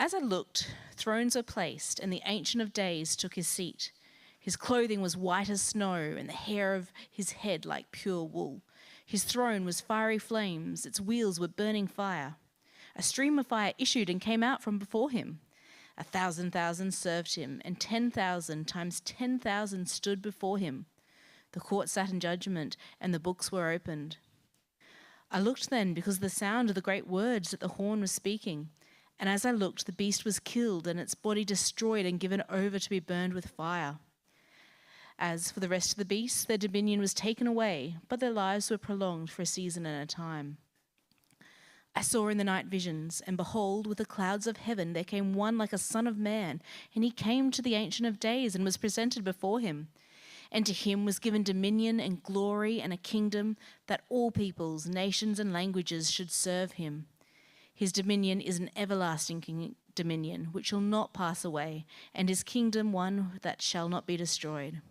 As I looked, thrones were placed, and the Ancient of Days took his seat. His clothing was white as snow, and the hair of his head like pure wool. His throne was fiery flames, its wheels were burning fire. A stream of fire issued and came out from before him. 1,000,000 served him, and 10,000 times 10,000 stood before him. The court sat in judgment, and the books were opened. I looked then, because of the sound of the great words that the horn was speaking. And as I looked, the beast was killed, and its body destroyed and given over to be burned with fire. As for the rest of the beasts, their dominion was taken away, but their lives were prolonged for a season and a time. I saw in the night visions, and behold, with the clouds of heaven there came one like a son of man, and he came to the Ancient of Days and was presented before him. And to him was given dominion and glory and a kingdom that all peoples, nations, and languages should serve him. His dominion is an everlasting dominion which shall not pass away, and his kingdom one that shall not be destroyed.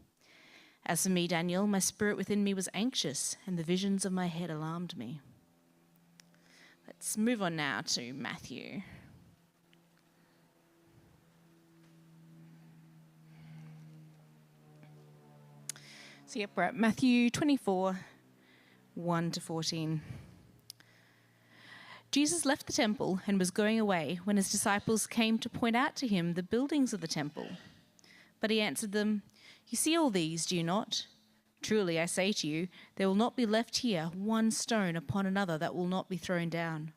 As for me, Daniel, my spirit within me was anxious, and the visions of my head alarmed me. Let's move on now to Matthew. So we're at Matthew 24, 1 to 14. Jesus left the temple and was going away when his disciples came to point out to him the buildings of the temple. But he answered them, "You see all these, do you not? Truly I say to you, there will not be left here one stone upon another that will not be thrown down."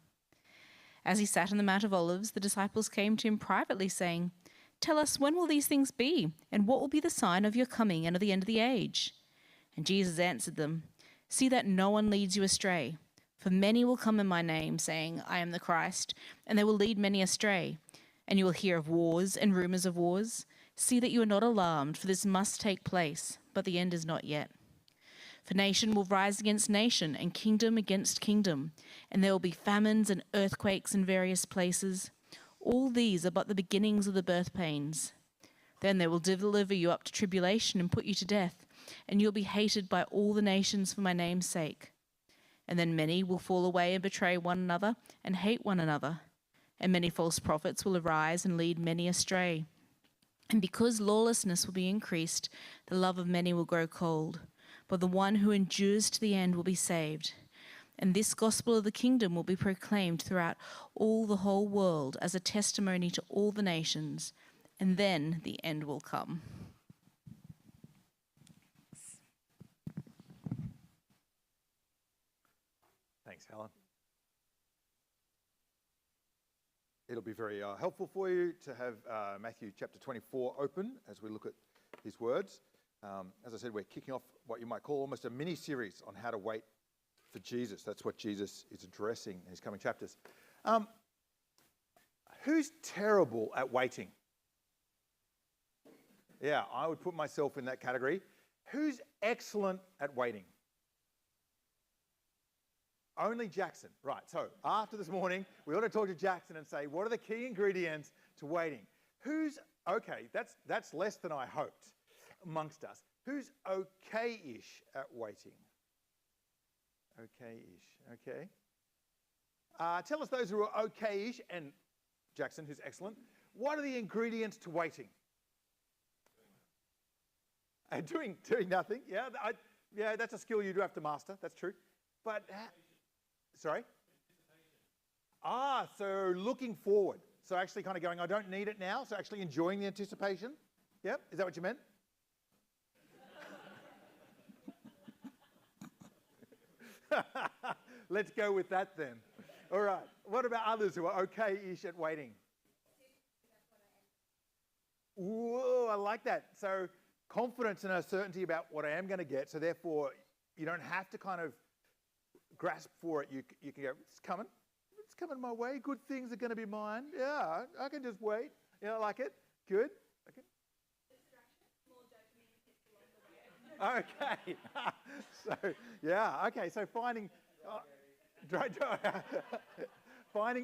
As he sat on the Mount of Olives, the disciples came to him privately, saying, "Tell us, when will these things be? And what will be the sign of your coming and of the end of the age?" And Jesus answered them, "See that no one leads you astray. For many will come in my name, saying, 'I am the Christ,' and they will lead many astray. And you will hear of wars and rumors of wars. See that you are not alarmed, for this must take place, but the end is not yet. For nation will rise against nation, and kingdom against kingdom, and there will be famines and earthquakes in various places. All these are but the beginnings of the birth pains. Then they will deliver you up to tribulation and put you to death, and you'll be hated by all the nations for my name's sake. And then many will fall away and betray one another and hate one another. And many false prophets will arise and lead many astray. And because lawlessness will be increased, the love of many will grow cold. But the one who endures to the end will be saved. And this gospel of the kingdom will be proclaimed throughout all the whole world as a testimony to all the nations. And then the end will come." Thanks, Helen. It'll be very helpful for you to have Matthew chapter 24 open as we look at his words. As I said, we're kicking off what you might call almost a mini-series on how to wait for Jesus. That's what Jesus is addressing in his coming chapters. Who's terrible at waiting? Yeah, I would put myself in that category. Who's excellent at waiting? Only Jackson. Right, so after this morning, we ought to talk to Jackson and say, what are the key ingredients to waiting? Okay, that's less than I hoped amongst us. Who's okay-ish at waiting? Okay-ish, okay. Tell us those who are okay-ish, and Jackson, who's excellent. What are the ingredients to waiting? Doing nothing, yeah, that's a skill you do have to master, that's true. But, sorry? So looking forward. So actually kind of going, I don't need it now, so actually enjoying the anticipation. Yep, is that what you meant? Let's go with that then. All right, what about others who are okay-ish at waiting? Whoa, I like that. So confidence and a certainty about what I am going to get, so therefore you don't have to kind of grasp for it. You can go, it's coming my way, good things are going to be mine. Yeah, I can just wait. I like it. Good. Okay. Okay. So finding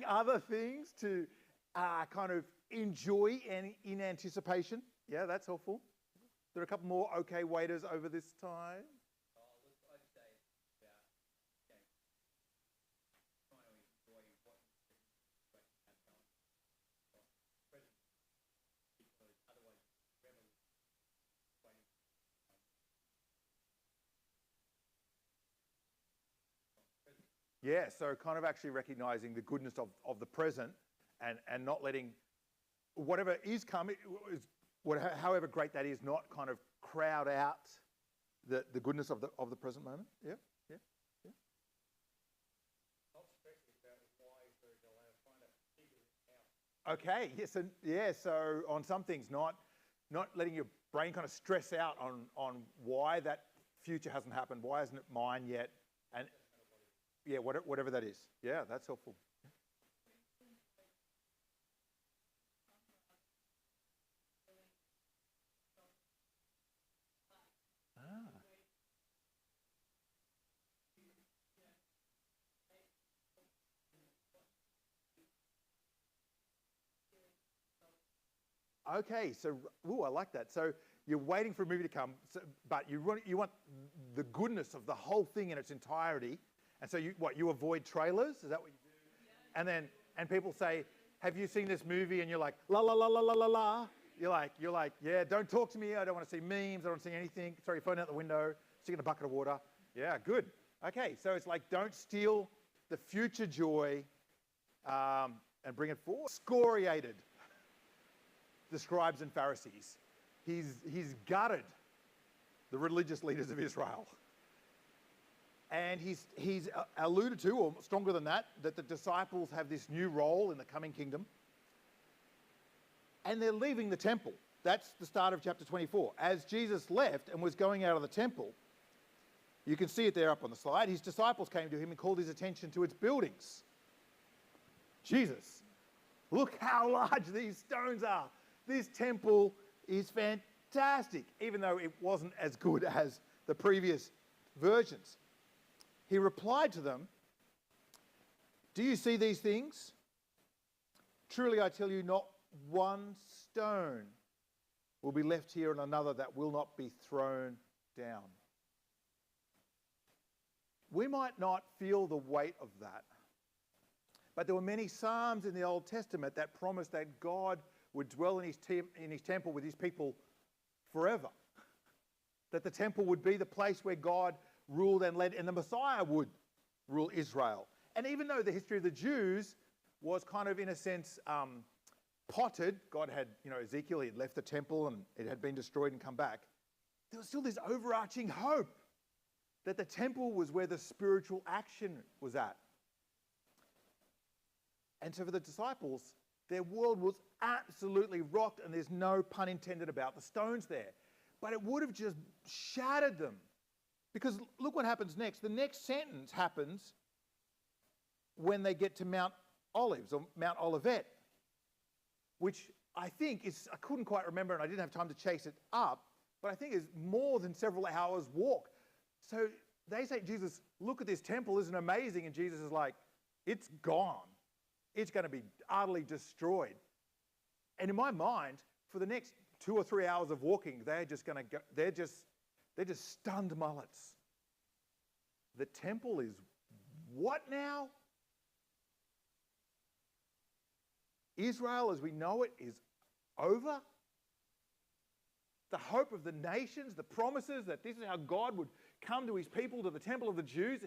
other things to kind of enjoy and in anticipation. Yeah, that's helpful. There are a couple more okay waiters over this time. Yeah, so kind of actually recognizing the goodness of the present and not letting whatever is coming, however great that is, not kind of crowd out the goodness of the present moment. Yeah, yeah, yeah. Okay, yes, and yeah. So on some things, not letting your brain kind of stress out on why that future hasn't happened, why isn't it mine yet, and yeah, whatever that is. Yeah, that's helpful. Okay, so I like that. So you're waiting for a movie to come, but you want the goodness of the whole thing in its entirety, and so you avoid trailers? Is that what you do? And people say, "Have you seen this movie?" And you're like, "La la la la la la la." You're like, "Yeah, don't talk to me. I don't want to see memes. I don't want to see anything. Throw your phone out the window. Stick in a bucket of water." Yeah, good. Okay, so it's like don't steal the future joy and bring it forward. Excoriated the scribes and Pharisees. He's gutted the religious leaders of Israel. And he's alluded to, or stronger than that the disciples have this new role in the coming kingdom. And they're leaving the temple. That's the start of chapter 24. As Jesus left and was going out of the temple, you can see it there up on the slide, his disciples came to him and called his attention to its buildings. Jesus, look how large these stones are. This temple is fantastic, even though it wasn't as good as the previous versions. He replied to them, "Do you see these things? Truly I tell you, not one stone will be left here and another that will not be thrown down." We might not feel the weight of that, but there were many Psalms in the Old Testament that promised that God would dwell in his temple with his people forever. That the temple would be the place where God ruled and led, and the Messiah would rule Israel. And even though the history of the Jews was kind of, in a sense, potted, God had, Ezekiel, he had left the temple and it had been destroyed and come back, there was still this overarching hope that the temple was where the spiritual action was at. And so for the disciples, their world was absolutely rocked, and there's no pun intended about the stones there. But it would have just shattered them. Because look what happens next. The next sentence happens when they get to Mount Olives, or Mount Olivet, which I think is, I couldn't quite remember and I didn't have time to chase it up, but I think is more than several hours walk. So they say, "Jesus, look at this temple, isn't it amazing?" And Jesus is like, "It's gone. It's going to be utterly destroyed." And in my mind, for the next 2 or 3 hours of walking, they're just going to go, they're just stunned mullets. The temple is what now? Israel as we know it is over. The hope of the nations, the promises that this is how God would come to his people, to the temple of the Jews.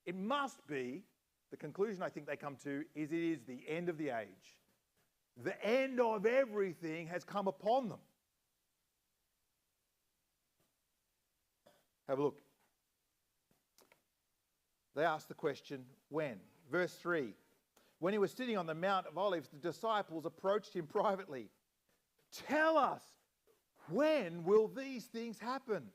It must be, the conclusion I think they come to is it is the end of the age. The end of everything has come upon them. Have a look. They asked the question, when? Verse 3. When he was sitting on the Mount of Olives, the disciples approached him privately. "Tell us, when will these things happen?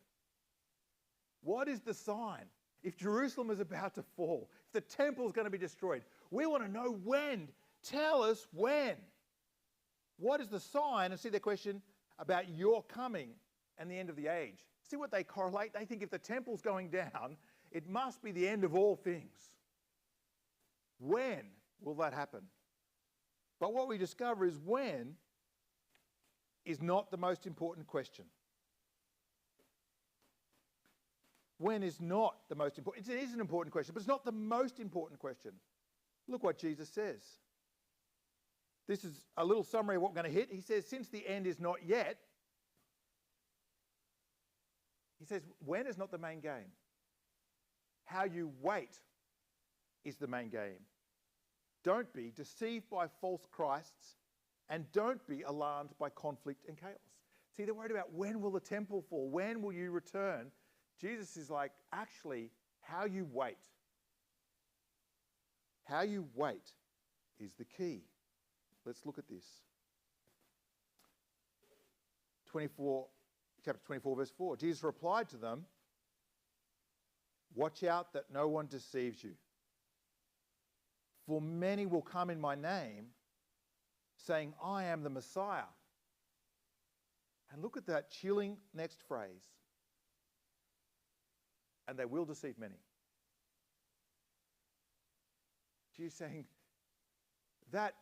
What is the sign? If Jerusalem is about to fall, if the temple is going to be destroyed, we want to know when. Tell us when. What is the sign?" And see their question about your coming and the end of the age. See what they correlate? They think if the temple's going down, it must be the end of all things. When will that happen? But what we discover is when is not the most important question. When is not the most important. It is an important question, but it's not the most important question. Look what Jesus says. This is a little summary of what we're going to hit. He says, since the end is not yet, he says, when is not the main game. How you wait is the main game. Don't be deceived by false Christs, and don't be alarmed by conflict and chaos. See, they're worried about when will the temple fall? When will you return? Jesus is like, actually, how you wait. How you wait is the key. Let's look at this. Chapter 24, verse 4. Jesus replied to them, "Watch out that no one deceives you. For many will come in my name, saying, 'I am the Messiah.'" And look at that chilling next phrase. "And they will deceive many." Jesus saying that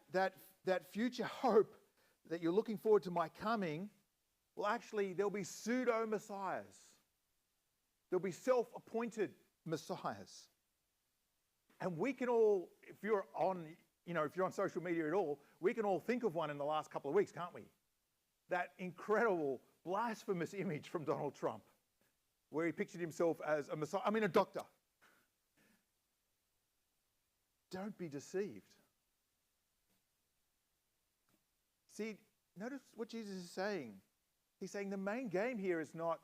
future hope that you're looking forward to my coming, well, actually, there'll be pseudo-messiahs. There'll be self-appointed messiahs. And we can all, if you're on social media at all, we can all think of one in the last couple of weeks, can't we? That incredible blasphemous image from Donald Trump, where he pictured himself as a messiah, a doctor. Don't be deceived. See, notice what Jesus is saying. He's saying the main game here is not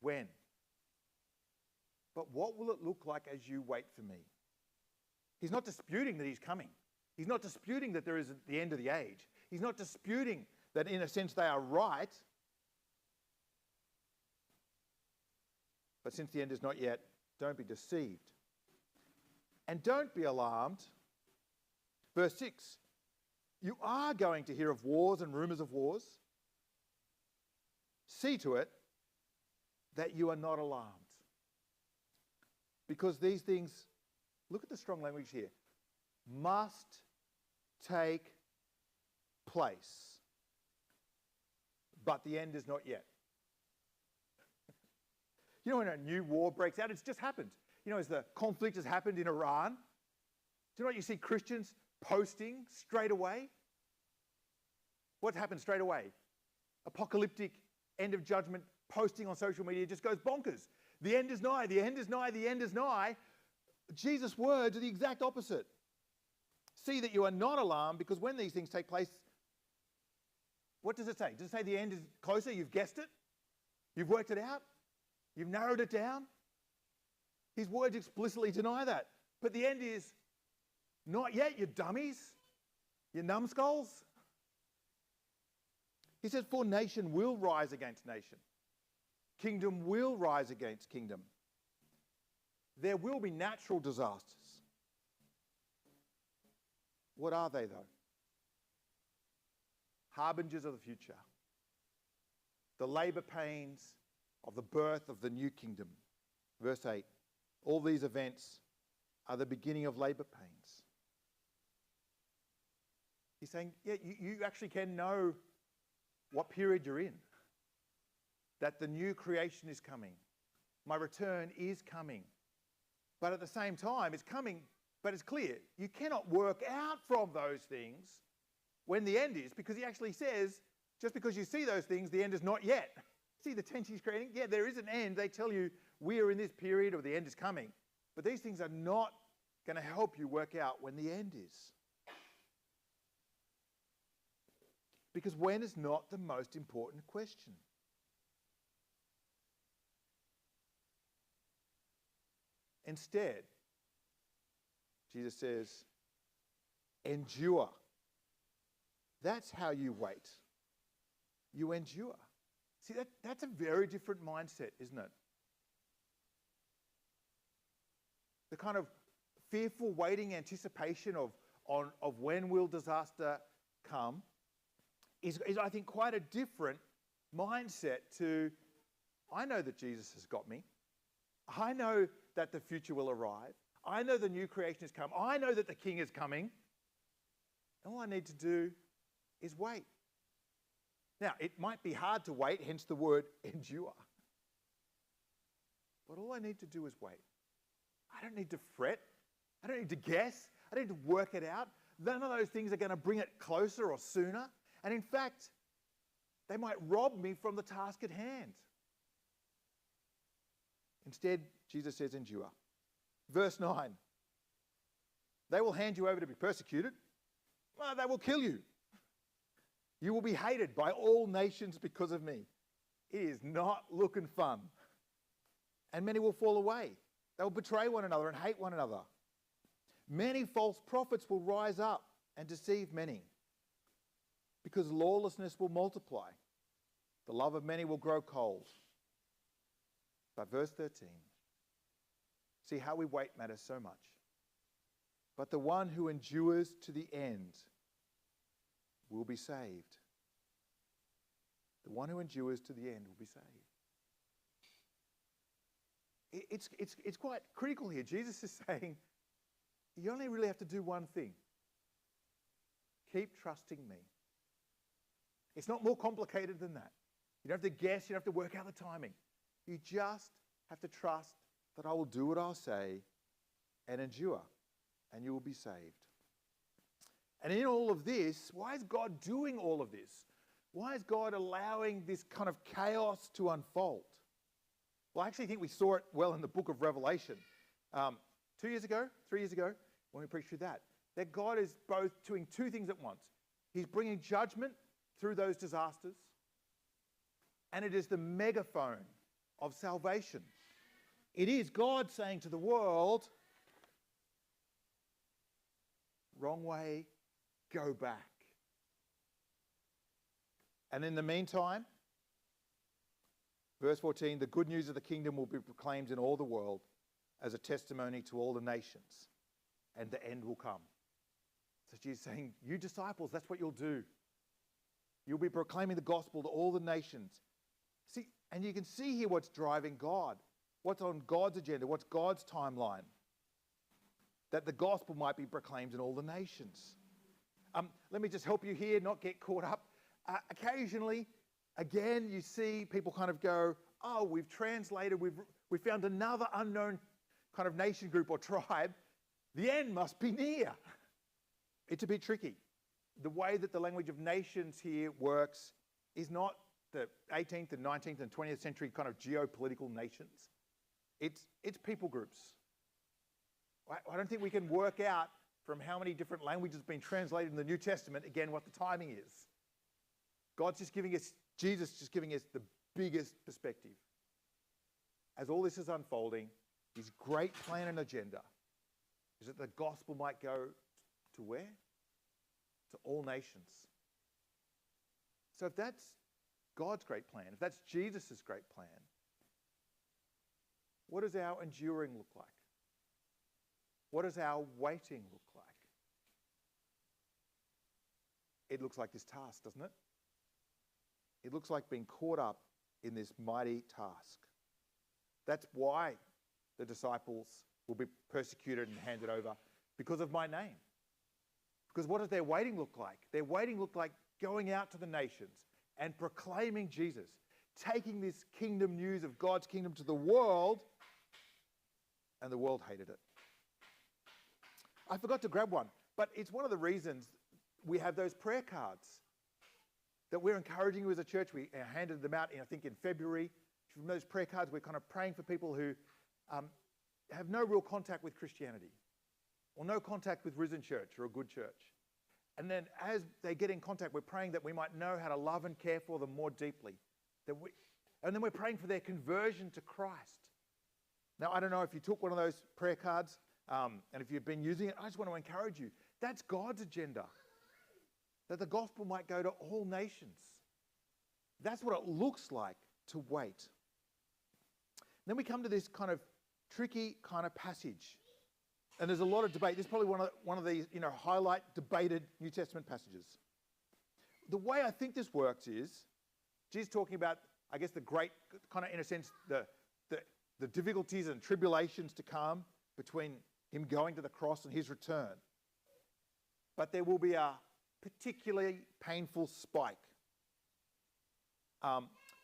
when, but what will it look like as you wait for me? He's not disputing that he's coming. He's not disputing that there is the end of the age. He's not disputing that in a sense they are right. But since the end is not yet, don't be deceived. And don't be alarmed. Verse 6, you are going to hear of wars and rumours of wars. See to it that you are not alarmed. Because these things, look at the strong language here, must take place. But the end is not yet. You know when a new war breaks out, it's just happened. You know, as the conflict has happened in Iran, do you know what you see Christians posting straight away? What happens straight away? Apocalyptic, end of judgment, posting on social media just goes bonkers. The end is nigh, the end is nigh, the end is nigh. Jesus' words are the exact opposite. See that you are not alarmed, because when these things take place, what does it say? Does it say the end is closer? You've guessed it? You've worked it out? You've narrowed it down? His words explicitly deny that. But the end is not yet, you dummies, you numbskulls. He says, for nation will rise against nation. Kingdom will rise against kingdom. There will be natural disasters. What are they, though? Harbingers of the future. The labour pains of the birth of the new kingdom. Verse 8. All these events are the beginning of labour pains. He's saying, yeah, you actually can know what period you're in. That the new creation is coming. My return is coming. But at the same time, it's coming, but it's clear. You cannot work out from those things when the end is, because he actually says, just because you see those things, the end is not yet. See the tension he's creating? Yeah, there is an end. They tell you we are in this period or the end is coming. But these things are not going to help you work out when the end is. Because when is not the most important question. Instead, Jesus says, endure. That's how you wait. You endure. See, that's a very different mindset, isn't it? The kind of fearful waiting anticipation of when will disaster come is I think, quite a different mindset to, I know that Jesus has got me. I know that the future will arrive. I know the new creation has come. I know that the King is coming. All I need to do is wait. Now, it might be hard to wait, hence the word endure. But all I need to do is wait. I don't need to fret. I don't need to guess. I don't need to work it out. None of those things are going to bring it closer or sooner. And in fact, they might rob me from the task at hand. Instead, Jesus says, endure. Verse 9, they will hand you over to be persecuted. Well, they will kill you. You will be hated by all nations because of me. It is not looking fun. And many will fall away. They will betray one another and hate one another. Many false prophets will rise up and deceive many, because lawlessness will multiply. The love of many will grow cold. But verse 13, see how we wait matters so much. But the one who endures to the end will be saved. The one who endures to the end will be saved. It's quite critical here. Jesus is saying, you only really have to do one thing. Keep trusting me. It's not more complicated than that. You don't have to guess. You don't have to work out the timing. You just have to trust that I will do what I'll say and endure, and you will be saved. And in all of this, why is God doing all of this? Why is God allowing this kind of chaos to unfold? Well, I actually think we saw it well in the book of Revelation. 3 years ago, when we preached through that God is both doing two things at once. He's bringing judgment through those disasters, and it is the megaphone of salvation. It is God saying to the world, wrong way, go back. And in the meantime, verse 14, the good news of the kingdom will be proclaimed in all the world as a testimony to all the nations, and the end will come. So Jesus is saying, you disciples, that's what you'll do. You'll be proclaiming the gospel to all the nations. See, and you can see here what's driving God, what's on God's agenda, what's God's timeline. That the gospel might be proclaimed in all the nations. Let me just help you here, not get caught up. Occasionally, again, you see people kind of go, oh, we've translated, we've found another unknown kind of nation group or tribe. The end must be near. It's a bit tricky. The way that the language of nations here works is not the 18th and 19th and 20th century kind of geopolitical nations. It's people groups. I don't think we can work out from how many different languages have been translated in the New Testament, again, what the timing is. Jesus just giving us the biggest perspective. As all this is unfolding, his great plan and agenda is that the gospel might go to where? To all nations. So if that's God's great plan, if that's Jesus' great plan, what does our enduring look like? What does our waiting look like? It looks like this task, doesn't it? It looks like being caught up in this mighty task. That's why the disciples will be persecuted and handed over, because of my name. Because what does their waiting look like? Their waiting looked like going out to the nations and proclaiming Jesus, taking this kingdom news of God's kingdom to the world, and the world hated it. I forgot to grab one, but it's one of the reasons we have those prayer cards that we're encouraging you as a church. We handed them out, I think, in February. From those prayer cards, we're kind of praying for people who have no real contact with Christianity or no contact with Risen Church or a good church. And then as they get in contact, we're praying that we might know how to love and care for them more deeply. And then we're praying for their conversion to Christ. Now, I don't know if you took one of those prayer cards and if you've been using it. I just want to encourage you. That's God's agenda, that the gospel might go to all nations. That's what it looks like to wait. Then we come to this kind of tricky kind of passage. And there's a lot of debate. This is probably one of these, highlight debated New Testament passages. The way I think this works is, Jesus talking about, I guess, the great kind of, in a sense, the difficulties and tribulations to come between him going to the cross and his return. But there will be a particularly painful spike.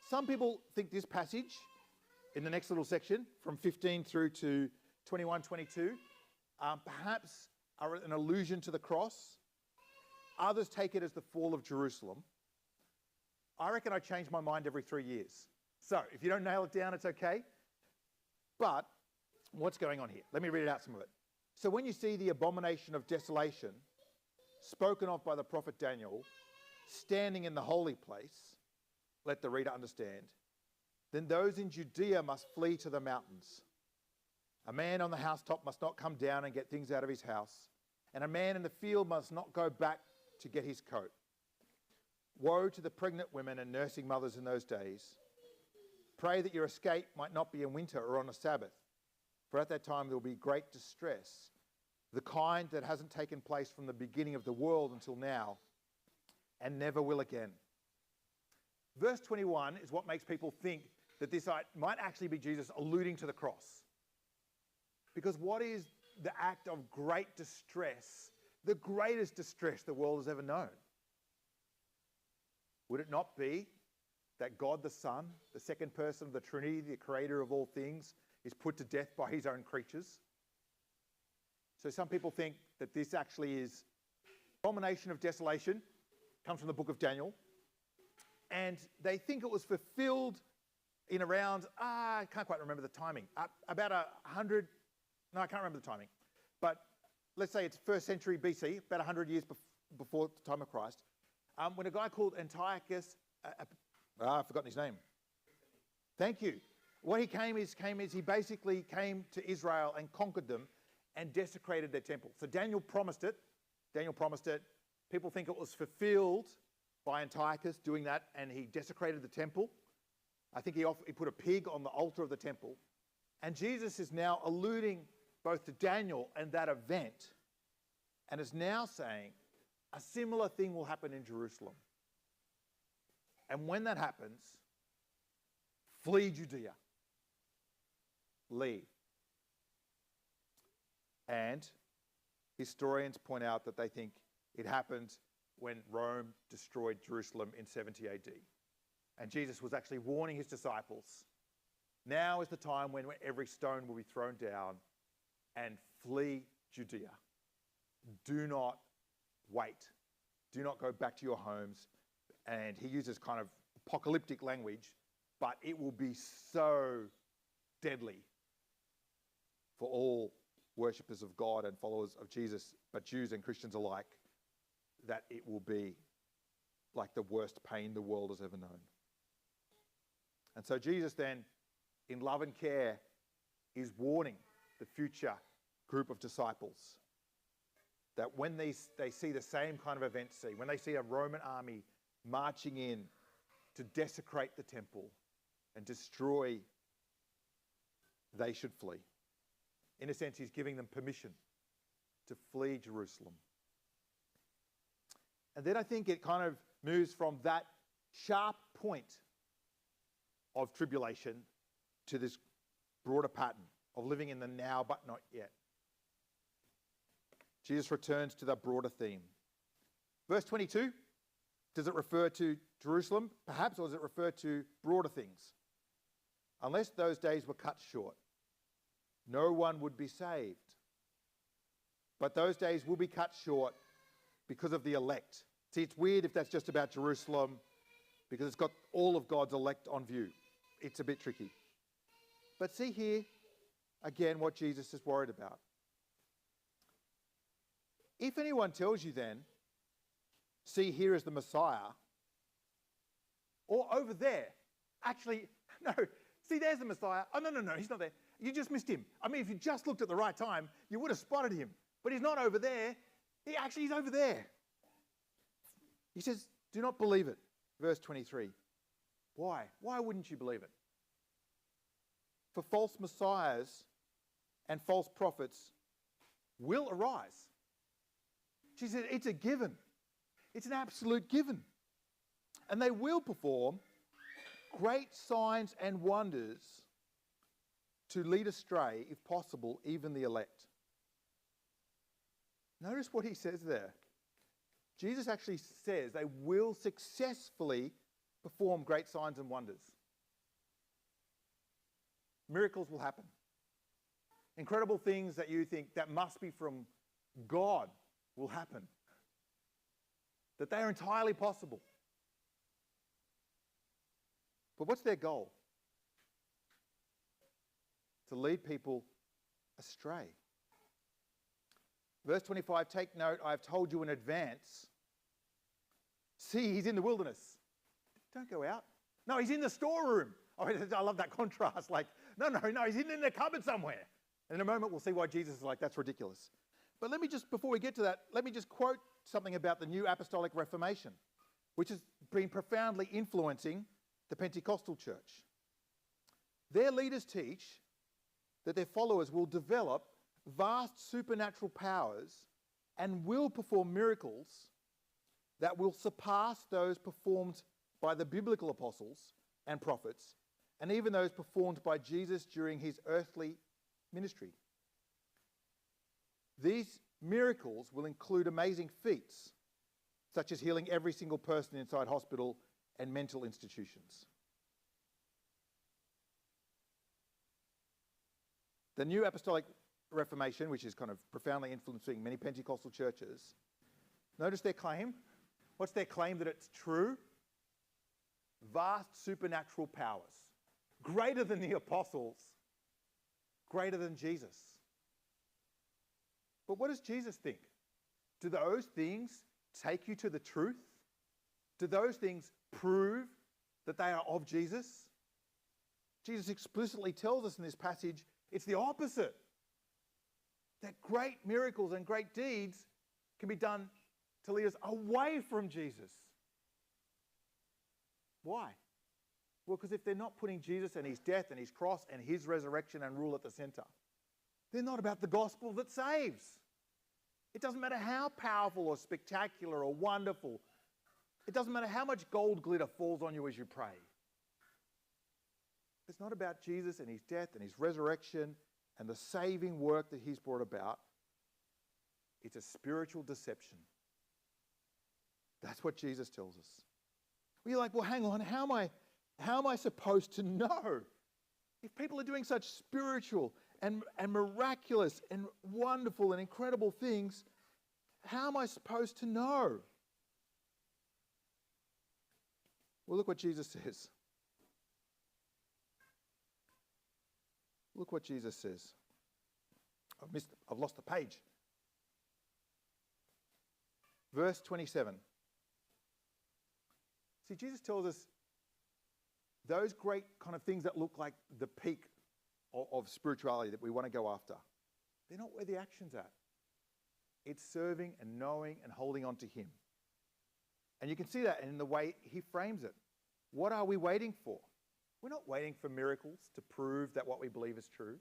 Some people think this passage in the next little section from 15 through to 21, 22, perhaps are an allusion to the cross. Others take it as the fall of Jerusalem. I reckon I change my mind every 3 years. So if you don't nail it down, it's okay. But What's going on here? Let me read out some of it. So when you see the abomination of desolation spoken of by the prophet Daniel standing in the holy place, let the reader understand, then those in Judea must flee to the mountains. A man on the housetop must not come down and get things out of his house, and a man in the field must not go back to get his coat. Woe to the pregnant women and nursing mothers in those days. Pray that your escape might not be in winter or on a Sabbath, for at that time there will be great distress, the kind that hasn't taken place from the beginning of the world until now, and never will again. Verse 21 is what makes people think that this might actually be Jesus alluding to the cross. Because what is the act of great distress, the greatest distress the world has ever known? Would it not be that God the Son, the second person of the Trinity, the creator of all things, is put to death by his own creatures? So some people think that this actually is abomination of desolation, comes from the book of Daniel, and they think it was fulfilled in around, I can't quite remember the timing, about 100, no, I can't remember the timing, but let's say it's 1st century BC, about 100 years before the time of Christ, when a guy called Antiochus, I've forgotten his name. Thank you. What he came is he basically came to Israel and conquered them and desecrated their temple. So Daniel promised it. People think it was fulfilled by Antiochus doing that, and he desecrated the temple. I think he put a pig on the altar of the temple. And Jesus is now alluding both to Daniel and that event, and is now saying a similar thing will happen in Jerusalem. And when that happens, flee Judea. Leave. And historians point out that they think it happened when Rome destroyed Jerusalem in 70 AD. And Jesus was actually warning his disciples, now is the time when every stone will be thrown down, and flee Judea. Do not wait. Do not go back to your homes. And he uses kind of apocalyptic language, but it will be so deadly for all worshippers of God and followers of Jesus, but Jews and Christians alike, that it will be like the worst pain the world has ever known. And so Jesus then, in love and care, is warning the future group of disciples that when they see the same kind of event scene, when they see a Roman army marching in to desecrate the temple and destroy, they should flee. In a sense, he's giving them permission to flee Jerusalem. And then I think it kind of moves from that sharp point of tribulation to this broader pattern of living in the now but not yet. Jesus returns to that broader theme. Verse 22, does it refer to Jerusalem, perhaps, or does it refer to broader things? Unless those days were cut short, no one would be saved. But those days will be cut short because of the elect. See, it's weird if that's just about Jerusalem, because it's got all of God's elect on view. It's a bit tricky. But see here, again, what Jesus is worried about. If anyone tells you then, see, here is the Messiah, or over there, actually, no, see, there's the Messiah. Oh, no, he's not there. You just missed him. I mean, if you just looked at the right time, you would have spotted him. But he's not over there. He's over there. He says, do not believe it. Verse 23. Why? Why wouldn't you believe it? For false messiahs and false prophets will arise. She said, it's a given. It's an absolute given. And they will perform great signs and wonders to lead astray, if possible, even the elect. Notice what he says there. Jesus actually says they will successfully perform great signs and wonders. Miracles will happen. Incredible things that you think that must be from God will happen. That they are entirely possible. But what's their goal? To lead people astray. Verse 25, take note, I have told you in advance. See, he's in the wilderness. Don't go out. No, he's in the storeroom. Oh, I love that contrast. Like, no, he's in the cupboard somewhere. And in a moment, we'll see why Jesus is like, that's ridiculous. But let me just, before we get to that, let me just quote something about the New Apostolic Reformation, which has been profoundly influencing the Pentecostal church. Their leaders teach that their followers will develop vast supernatural powers and will perform miracles that will surpass those performed by the biblical apostles and prophets, and even those performed by Jesus during his earthly ministry. These miracles will include amazing feats, such as healing every single person inside hospital and mental institutions. The New Apostolic Reformation, which is kind of profoundly influencing many Pentecostal churches, notice their claim. What's their claim? That it's true? Vast supernatural powers, greater than the apostles, greater than Jesus. But what does Jesus think? Do those things take you to the truth? Do those things prove that they are of Jesus? Jesus explicitly tells us in this passage it's the opposite. That great miracles and great deeds can be done to lead us away from Jesus. Why? Well, because if they're not putting Jesus and his death and his cross and his resurrection and rule at the center, they're not about the gospel that saves. It doesn't matter how powerful or spectacular or wonderful. It doesn't matter how much gold glitter falls on you as you pray. It's not about Jesus and his death and his resurrection and the saving work that he's brought about. It's a spiritual deception. That's what Jesus tells us. Well, you're like, well, hang on, how am I supposed to know? If people are doing such spiritual and miraculous and wonderful and incredible things, how am I supposed to know? Well, look what Jesus says. Look what Jesus says. I've lost the page. Verse 27. See, Jesus tells us those great kind of things that look like the peak of spirituality that we want to go after, they're not where the action's at. It's serving and knowing and holding on to him. And you can see that in the way he frames it. What are we waiting for? We're not waiting for miracles to prove that what we believe is true.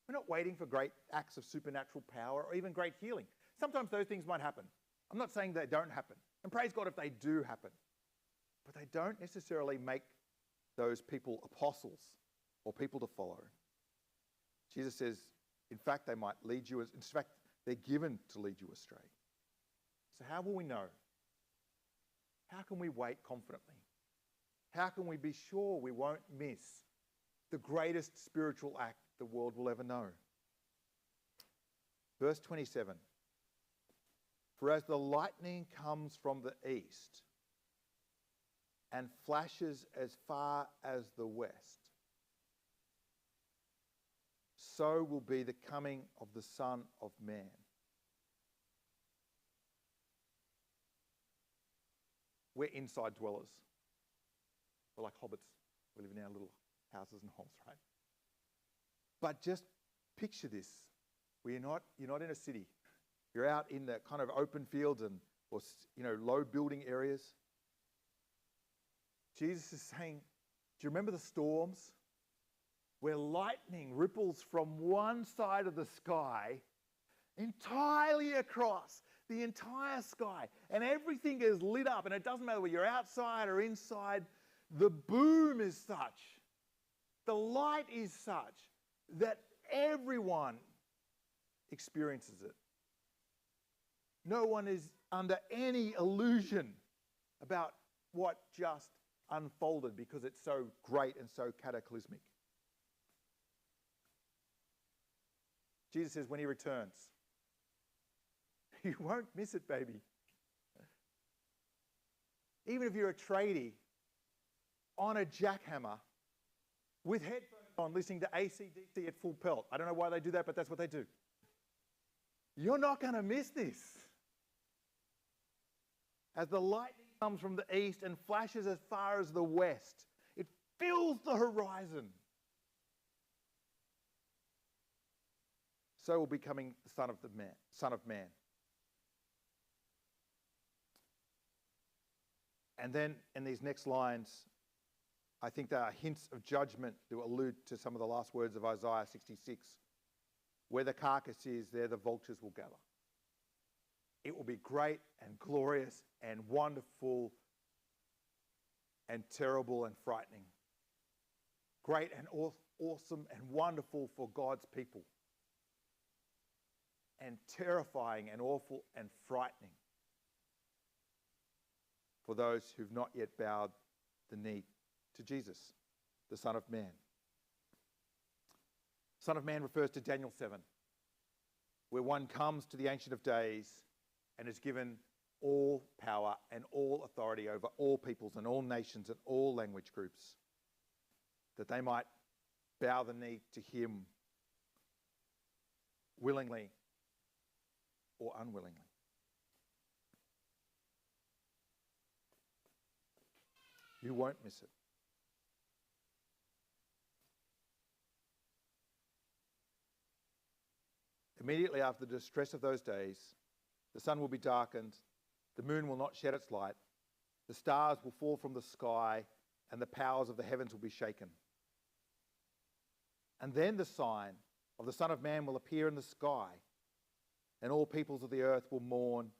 We're not waiting for great acts of supernatural power or even great healing. Sometimes those things might happen. I'm not saying they don't happen. And praise God if they do happen. But they don't necessarily make those people apostles or people to follow. Jesus says, in fact, they might lead you, in fact, they're given to lead you astray. So how will we know? How can we wait confidently? How can we be sure we won't miss the greatest spiritual act the world will ever know? Verse 27. For as the lightning comes from the east and flashes as far as the west, so will be the coming of the Son of Man. We're inside dwellers. We're like hobbits. We live in our little houses and homes, right? But just picture this. You're not in a city. You're out in the kind of open fields and or low building areas. Jesus is saying, do you remember the storms? Where lightning ripples from one side of the sky entirely across the entire sky, and everything is lit up, and it doesn't matter whether you're outside or inside. The boom is such, the light is such that everyone experiences it. No one is under any illusion about what just unfolded because it's so great and so cataclysmic. Jesus says when he returns, you won't miss it, baby. Even if you're a tradie on a jackhammer with headphones on listening to AC/DC at full pelt. I don't know why they do that, but that's what they do. You're not going to miss this. As the lightning comes from the east and flashes as far as the west, it fills the horizon. So will be coming the Son of Man. And then in these next lines, I think there are hints of judgment to allude to some of the last words of Isaiah 66. Where the carcass is, there the vultures will gather. It will be great and glorious and wonderful and terrible and frightening. Great and awesome and wonderful for God's people. And terrifying and awful and frightening for those who've not yet bowed the knee to Jesus, the Son of Man. Son of Man refers to Daniel 7, where one comes to the Ancient of Days and is given all power and all authority over all peoples and all nations and all language groups, that they might bow the knee to him willingly or unwillingly. You won't miss it. Immediately after the distress of those days, the sun will be darkened, the moon will not shed its light, the stars will fall from the sky, and the powers of the heavens will be shaken. And then the sign of the Son of Man will appear in the sky, and all peoples of the earth will mourn,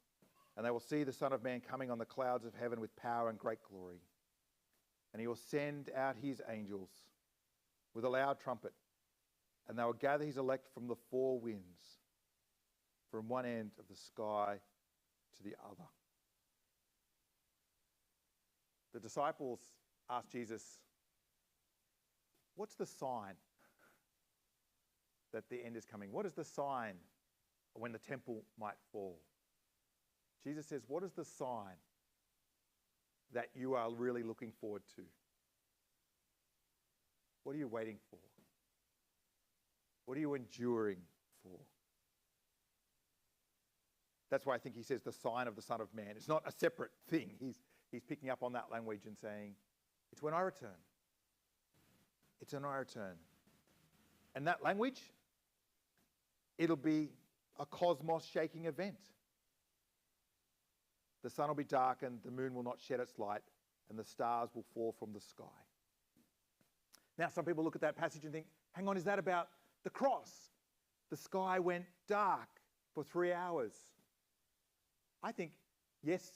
and they will see the Son of Man coming on the clouds of heaven with power and great glory. And he will send out his angels with a loud trumpet, and they will gather his elect from the four winds, from one end of the sky to the other. The disciples asked Jesus, what's the sign that the end is coming? What is the sign when the temple might fall? Jesus says, what is the sign that you are really looking forward to? What are you waiting for? What are you enduring for? That's why I think he says the sign of the Son of Man. It's not a separate thing. He's picking up on that language and saying, it's when I return. It's when I return. And that language, it'll be a cosmos-shaking event. The sun will be darkened, the moon will not shed its light, and the stars will fall from the sky. Now, some people look at that passage and think, hang on, is that about the cross? The sky went dark for 3 hours. I think, yes,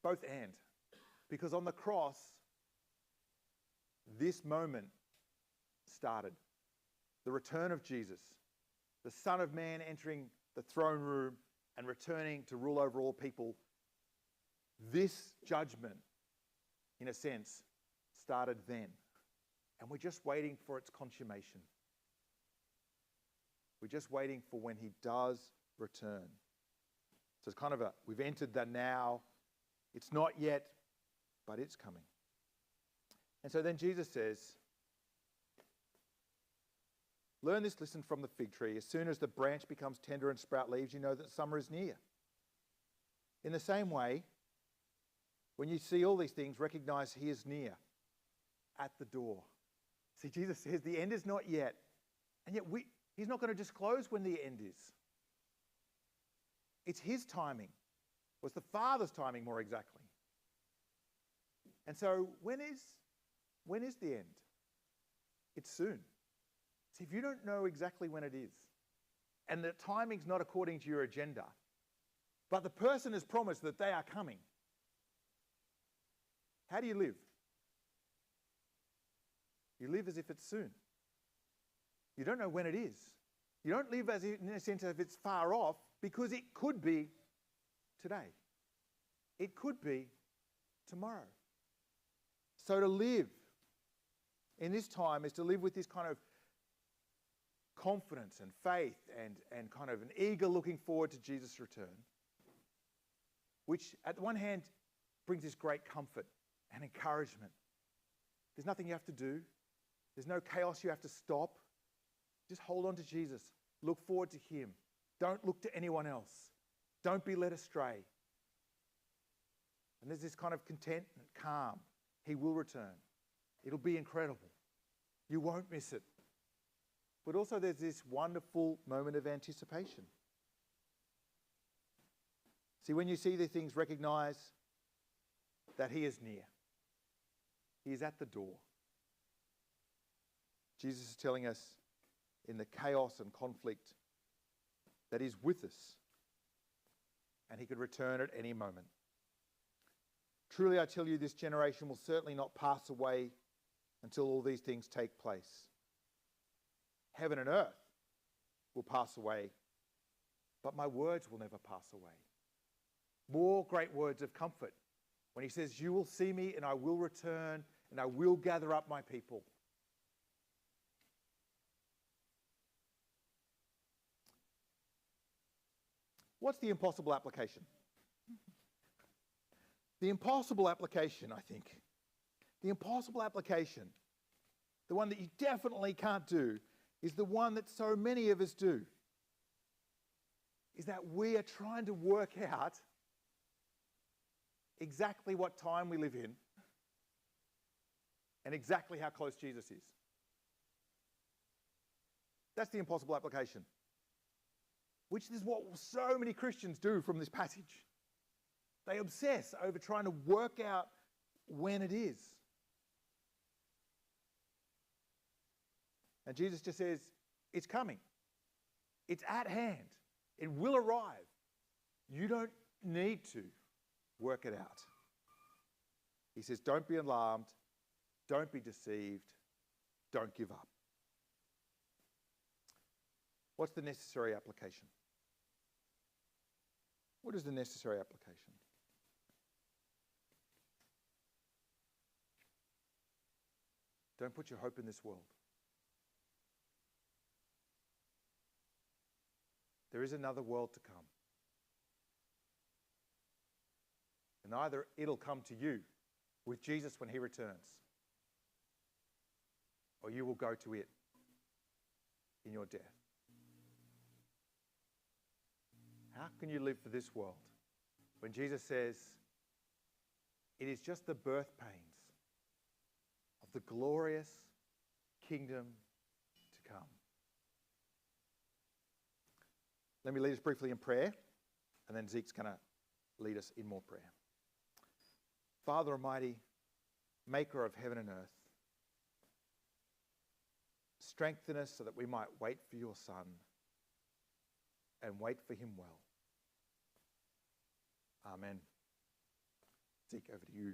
both and. Because on the cross, this moment started. The return of Jesus, the Son of Man entering the throne room and returning to rule over all people. This judgment, in a sense, started then. And we're just waiting for its consummation. We're just waiting for when he does return. So it's kind of we've entered the now. It's not yet, but it's coming. And so then Jesus says, learn this lesson from the fig tree. As soon as the branch becomes tender and sprout leaves, you know that summer is near. In the same way, when you see all these things, recognize he is near, at the door. See, Jesus says the end is not yet. And yet he's not going to disclose when the end is. It's his timing. Well, it's the Father's timing, more exactly. And so when is the end? It's soon. See, if you don't know exactly when it is, and the timing's not according to your agenda, but the person has promised that they are coming, how do you live? You live as if it's soon. You don't know when it is. You don't live as in a sense of it's far off, because it could be today. It could be tomorrow. So to live in this time is to live with this kind of confidence and faith and kind of an eager looking forward to Jesus' return, which at the one hand brings this great comfort and encouragement. There's nothing you have to do. There's no chaos you have to stop. Just hold on to Jesus. Look forward to him. Don't look to anyone else. Don't be led astray. And there's this kind of content and calm. He will return. It'll be incredible. You won't miss it. But also there's this wonderful moment of anticipation. See, when you see these things, recognize that he is near. He is at the door. Jesus is telling us in the chaos and conflict that he's with us and he could return at any moment. Truly, I tell you, this generation will certainly not pass away until all these things take place. Heaven and earth will pass away, but my words will never pass away. More great words of comfort when he says, you will see me and I will return and I will gather up my people. What's the impossible application? The impossible application, I think, the impossible application, the one that you definitely can't do, is the one that so many of us do. Is that we are trying to work out exactly what time we live in and exactly how close Jesus is. That's the impossible application, which is what so many Christians do from this passage. They obsess over trying to work out when it is. And Jesus just says, it's coming. It's at hand. It will arrive. You don't need to work it out. He says, don't be alarmed. Don't be deceived. Don't give up. What's the necessary application? What is the necessary application? Don't put your hope in this world. There is another world to come. And either it'll come to you with Jesus when he returns, or you will go to it in your death. How can you live for this world when Jesus says it is just the birth pains of the glorious kingdom to come? Let me lead us briefly in prayer, and then Zeke's going to lead us in more prayer. Father Almighty, maker of heaven and earth, strengthen us so that we might wait for your Son and wait for him well. Amen. Zeke, over to you.